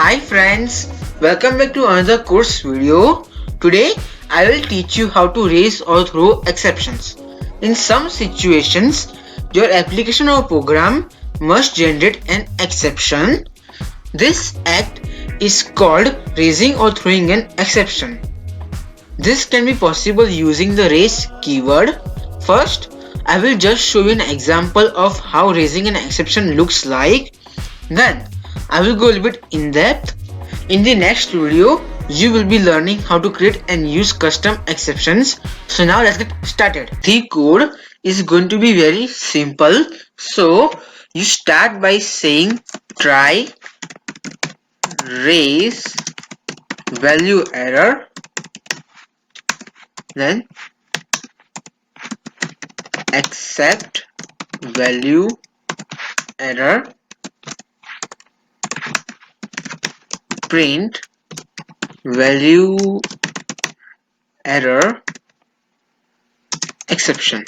Hi friends, welcome back to another course video. Today I will teach you how to raise or throw exceptions. In some situations, your application or program must generate an exception. This act is called raising or throwing an exception. This can be possible using the raise keyword. First, I will just show you an example of how raising an exception looks like. Then, I will go a little bit in depth. In the next video, you will be learning how to create and use custom exceptions. So now let's get started. The code is going to be very simple. So you start by saying try raise value error, then accept value error, print value error exception.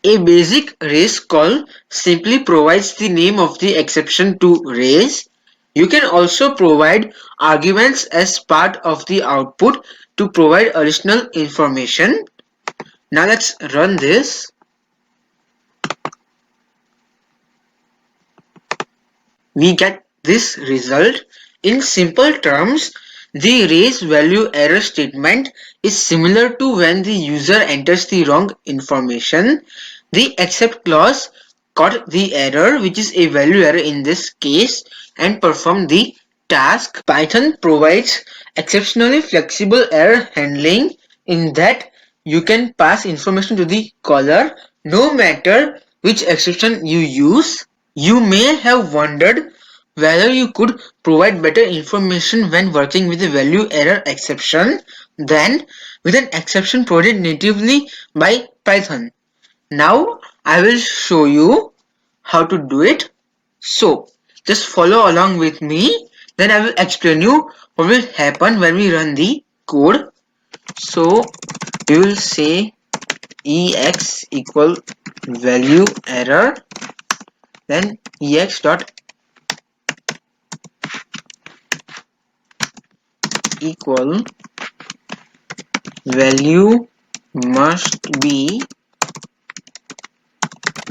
A basic raise call simply provides the name of the exception to raise. You can also provide arguments as part of the output to provide additional information. Now let's run this. We get this result. In simple terms, the raise value error statement is similar to when the user enters the wrong information. The accept clause caught the error, which is a value error in this case, and performed the task. Python provides exceptionally flexible error handling in that you can pass information to the caller no matter which exception you use. You may have wondered whether you could provide better information when working with a value error exception than with an exception provided natively by Python. Now I will show you how to do it. So just follow along with me, then I will explain you what will happen when we run the code. So we will say ex equal value error, then ex dot equal value must be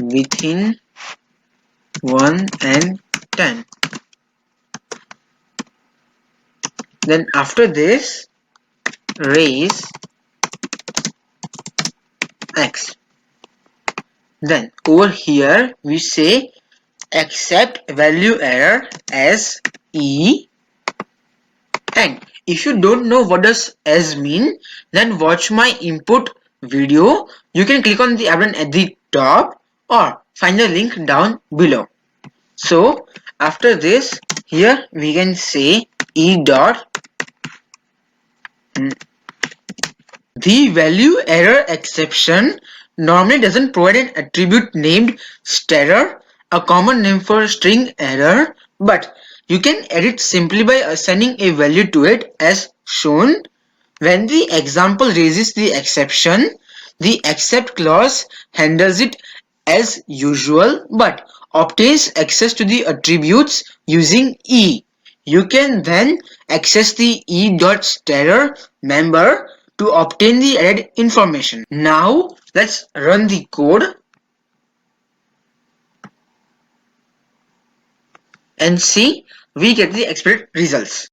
within 1 and 10. Then after this, raise x. Then over here we say accept value error as e. And if you don't know what does as mean, then watch my input video. You can click on the button at the top or find the link down below. So after this, here we can say e dot the value error exception normally doesn't provide an attribute named starter, a common name for string error, but you can edit simply by assigning a value to it as shown. When the example raises the exception, the accept clause handles it as usual but obtains access to the attributes using e. You can then access the e.starter member to obtain the added information. Now let's run the code and see we get the expected results.